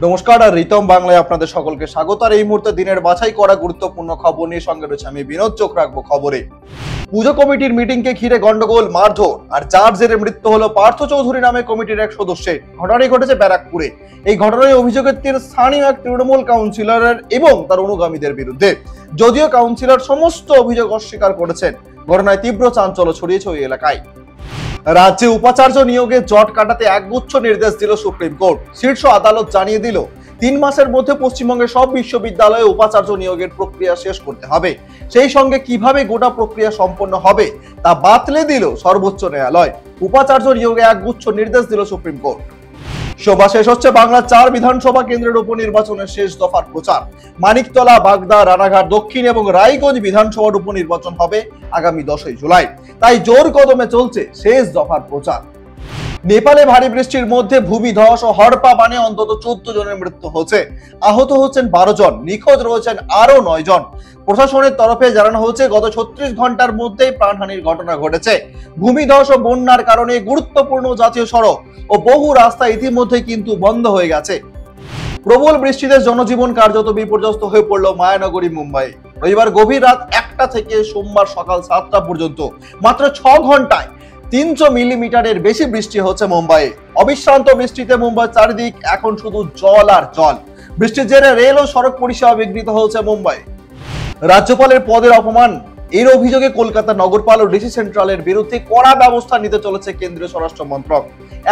নমস্কার, আর রিতম বাংলায় আপনাদের সকলকে স্বাগত। আর এই মুহূর্তে দিনের বাছাই করা গুরুত্বপূর্ণ খবর নিয়ে সঙ্গে রয়েছে আমি বিনোদ। চোখ রাখবো খবরে। পুজো কমিটির মিটিংকে ঘিরে গন্ডগোল, মারধর আর যার জেরে মৃত্যু হলো পার্থ চৌধুরী নামে কমিটির এক সদস্যের। ঘটনাটি ঘটেছে ব্যারাকপুরে। এই ঘটনায় অভিযোগের তীর স্থানীয় এক তৃণমূল কাউন্সিলরের এবং তার অনুগামীদের বিরুদ্ধে। যদিও কাউন্সিলর সমস্ত অভিযোগ অস্বীকার করেছেন। ঘটনায় তীব্র চাঞ্চল্য ছড়িয়েছে ওই এলাকায়। রাজ্যে উপাচার্য নিয়োগে জট কাটাতে একগুচ্ছ নির্দেশ দিল সুপ্রিম কোর্ট। শীর্ষ আদালত জানিয়ে দিল 3 মাসের মধ্যে পশ্চিমবঙ্গের সব বিশ্ববিদ্যালয়ে উপাচার্য নিয়োগের প্রক্রিয়া শেষ করতে হবে। সেই সঙ্গে কিভাবে গোটা প্রক্রিয়া সম্পন্ন হবে তা বাতলে দিল সর্বোচ্চ ন্যায়ালয়। উপাচার্য নিয়োগে একগুচ্ছ নির্দেশ দিল সুপ্রিম কোর্ট। সোমবার শেষ হচ্ছে বাংলার 4 বিধানসভা কেন্দ্রের উপনির্বাচনের শেষ দফার প্রচার। মানিকতলা, বাগদা, রানাঘাট দক্ষিণ এবং রায়গঞ্জ বিধানসভার উপনির্বাচন হবে আগামী 10ই জুলাই। তাই জোর কদমে চলছে শেষ দফার প্রচার। নেপালে ভারী বৃষ্টির মধ্যে ভূমিধস ও হড়পা বানে অন্তত 14 জনের মৃত্যু হয়েছে। আহত হচ্ছেন 12 জন, নিখোঁজ রয়েছেন আরো 9 জন। প্রশাসনের তরফে জানানো হয়েছে গত 36 ঘন্টার মধ্যেই প্রাণহানির ঘটনা ঘটেছে। ভূমিধস ও বন্যার কারণে গুরুত্বপূর্ণ জাতীয় সড়ক ও বহু রাস্তা ইতিমধ্যে কিন্তু বন্ধ হয়ে গেছে। প্রবল বৃষ্টিতে জনজীবন কার্যত বিপর্যস্ত হয়ে পড়ল মায়ানগরী, মুম্বাই। রবিবার গভীর রাত 1টা থেকে সোমবার সকাল 7টা পর্যন্ত মাত্র 6 ঘন্টায় 300 মিলিমিটারের বেশি বৃষ্টি হচ্ছে মুম্বাইয়ে। অবিশ্রান্ত বৃষ্টিতে মুম্বাই চারিদিক এখন শুধু জল আর জল। বৃষ্টির জেরে রেল ও সড়ক পরিষেবা বিঘ্নিত হচ্ছে মুম্বাই। রাজ্যপালের পদের অপমান, এর অভিযোগে কলকাতা নগরপাল ও ডিসি সেন্ট্রালের বিরুদ্ধে কড়া ব্যবস্থা নিতে চলেছে কেন্দ্রীয় স্বরাষ্ট্র মন্ত্রক।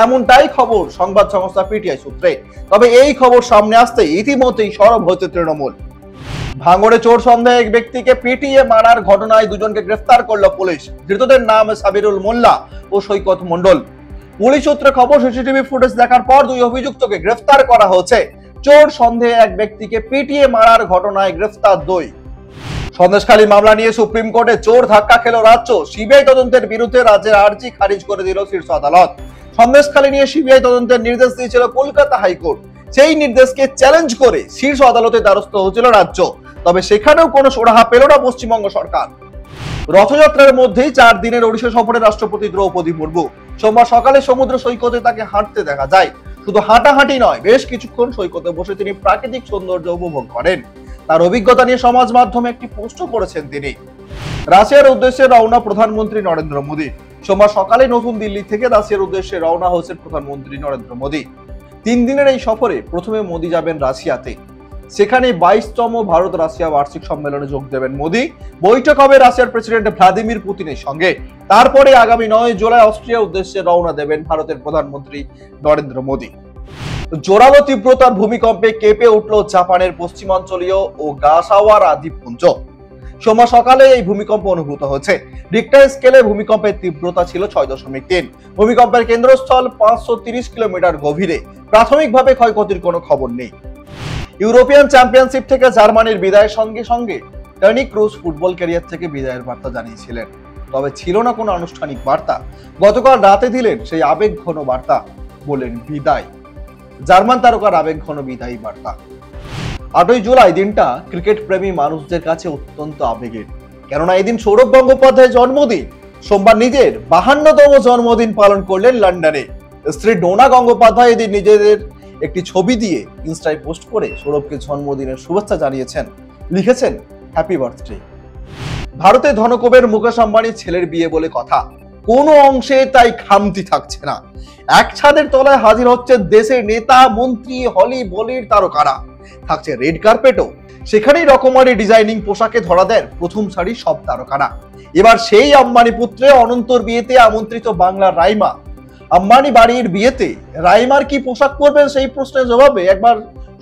এমনটাই খবর সংবাদ সংস্থা পিটিআই সূত্রে। তবে এই খবর সামনে আসতে ইতিমধ্যেই সরব হয়েছে তৃণমূল। ভাঙড়ে চোর সন্দেহে এক ব্যক্তিকে পিটিয়ে মারার ঘটনায় দুজনকে গ্রেফতার করল পুলিশ। ধৃতদের নাম সাবিরুল মোল্লা ও সৈকত মণ্ডল। পুলিশ সূত্রে খবর, সিসিটিভি ফুটেজ দেখার পর 2 অভিযুক্তকে গ্রেফতার করা হয়েছে। চোর সন্দেহে এক ব্যক্তিকে পিটিয়ে মারার ঘটনায় গ্রেফতার 2। সন্দেশখালী মামলা নিয়ে সুপ্রিম কোর্টে জোর ধাক্কা খেল রাজ্য। সিবিআই তদন্তের বিরুদ্ধে রাজ্যের আর্জি খারিজ করে দিল শীর্ষ আদালত। সন্দেশখালী নিয়ে সিবিআই তদন্তের নির্দেশ দিয়েছিল কলকাতা হাইকোর্ট। সেই নির্দেশকে চ্যালেঞ্জ করে শীর্ষ আদালতে দ্বারস্থ হয়েছিল রাজ্য। তবে সেখানেও কোনো সুরাহা পেল না পশ্চিমবঙ্গ সরকার। রথযাত্রার মধ্যেই 4 দিনের ওড়িশা সফরে রাষ্ট্রপতি দ্রৌপদী মুর্মু। সোমবার সকালে সমুদ্র সৈকতে তাকে হাঁটতে দেখা যায়। শুধু হাঁটাহাঁটি নয়, বেশ কিছুক্ষণ সৈকতে বসে তিনি প্রাকৃতিক সৌন্দর্য উপভোগ করেন। তার অভিজ্ঞতা নিয়ে সমাজ মাধ্যমে একটি পোস্টও করেছেন তিনি। রাশিয়ার উদ্দেশ্যে রওনা প্রধানমন্ত্রী নরেন্দ্র মোদী। সোমবার সকালে নতুন দিল্লি থেকে রাশিয়ার উদ্দেশ্যে রওনা হয়েছেন প্রধানমন্ত্রী নরেন্দ্র মোদী। 3 দিনের এই সফরে প্রথমে মোদী যাবেন রাশিয়াতে। সেখানে 22তম ভারত রাশিয়া বার্ষিক সম্মেলনে যোগ দেবেন মোদী। বৈঠক হবে রাশিয়ার প্রেসিডেন্ট ভ্লাদিমির পুতিনের সঙ্গে। তারপরে আগামী 9 জুলাই অস্ট্রিয়ার উদ্দেশ্যে রওনা দেবেন ভারতের প্রধানমন্ত্রী নরেন্দ্র মোদী। জোরালো তীব্রতার ভূমিকম্পে কেঁপে উঠল জাপানের পশ্চিমাঞ্চলীয় ও গাসাওয়ারা দ্বীপপুঞ্জ। সোমবার সকালে এই ভূমিকম্প অনুভূত হয়েছে। রিক্টার স্কেলে ভূমিকম্পের তীব্রতা ছিল 6.3। ভূমিকম্পের কেন্দ্রস্থল 530 কিলোমিটার গভীরে। প্রাথমিকভাবে ক্ষয়ক্ষতির কোনো খবর নেই। ইউরোপিয়ান চ্যাম্পিয়নশিপ থেকে জার্মানির বিদায়ের সঙ্গে সঙ্গে টনি ক্রুজ ফুটবল ক্যারিয়ার থেকে বিদায়ের বার্তা জানিয়েছিলেন। তবে ছিল না কোনো আনুষ্ঠানিক বার্তা। গতকাল রাতে দিলেন সেই আবেগঘন বার্তা, বলেন বিদায়। জার্মান তারকার আবেগঘন বিদায়ী বার্তা। 8ই জুলাই দিনটা ক্রিকেট প্রেমী মানুষদের কাছে অত্যন্ত আবেগের, কেননা এদিন সৌরভ গঙ্গোপাধ্যায়ের জন্মদিন। সোমবার নিজের 52তম জন্মদিন পালন করলেন লন্ডনে। স্ত্রী ডোনা গঙ্গোপাধ্যায় এদিন নিজেদের একটি ছবি দিয়ে ইনস্টায় পোস্ট করে সৌরভকে জন্মদিনের শুভেচ্ছা জানিয়েছেন। লিখেছেন, হ্যাপি বার্থডে। ভারতের ধনকুবের মুকেশ আম্বানির ছেলের বিয়ে বলে কথা, কোনো অংশে তাই খামতি থাকছে না। এক ছাদের তলায় হাজির হচ্ছে দেশের নেতা, মন্ত্রী, হলি বলির তারকারা। থাকছে রেড কার্পেটও। সেখানেই রকমারি ডিজাইনিং পোশাকে ধরা দেন প্রথম সারির সব তারকারা। এবার সেই আম্বানি পুত্রে অনন্তর বিয়েতে আমন্ত্রিত বাংলার রাইমা। আম্বানি বাড়ির বিয়েতে রাইমার কি পোশাক পরবেন সেই প্রশ্নের জবাবে একবার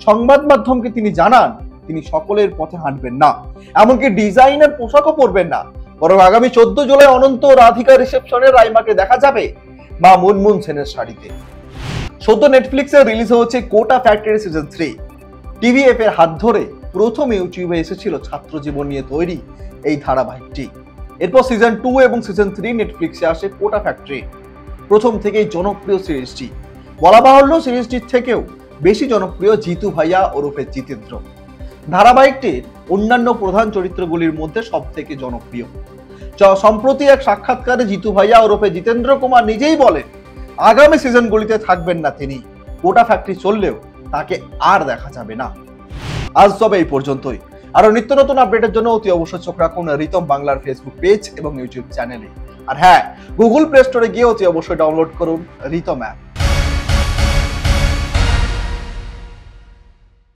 সংবাদ মাধ্যমকে তিনি জানান, তিনি সকলের পথে হাঁটবেন না, এমনকি ডিজাইনার পোশাকও পরবেন না। বরং আগামী 14 জুলাই অনন্ত রাধিকা রিসেপশনে রাইমাকে দেখা যাবে মা মুনমুন সেনের শাড়িতে। সদ্য নেটফ্লিক্সে রিলিজ হচ্ছে কোটা ফ্যাক্টরি সিজন 3। টিভিএফ এর হাত ধরে প্রথম ইউটিউবে এসেছিল ছাত্র জীবন নিয়ে তৈরি এই ধারাবাহিকটি। এরপর সিজন 2 এবং সিজন 3 নেটফ্লিক্সে আসে কোটা ফ্যাক্টরি। প্রথম থেকেই জনপ্রিয় সিরিজটি। বলা বাহুল্য সিরিজটির থেকেও বেশি জনপ্রিয় জিতু ভাইয়া ওরফে জিতেন্দ্র। ধারাবাহিকটির অন্যান্য প্রধান চরিত্রগুলির মধ্যে সব থেকে জনপ্রিয়। সম্প্রতি এক সাক্ষাৎকারে জিতু ভাইয়া ওরফে জিতেন্দ্র কুমার নিজেই বলেন, আগামী সিজনগুলিতে থাকবেন না তিনি। কোটা ফ্যাক্টরি চললেও তাকে আর দেখা যাবে না। আজ তবে এই পর্যন্তই। আরো নিত্য নতুন আপডেটের জন্য অতি অবশ্যই চোখ রাখুন রিতম বাংলার ফেসবুক পেজ এবং ইউটিউব চ্যানেলে। আর হ্যাঁ, গুগল প্লে স্টোরে গিয়ে অতি অবশ্যই ডাউনলোড করুন রিতম অ্যাপ।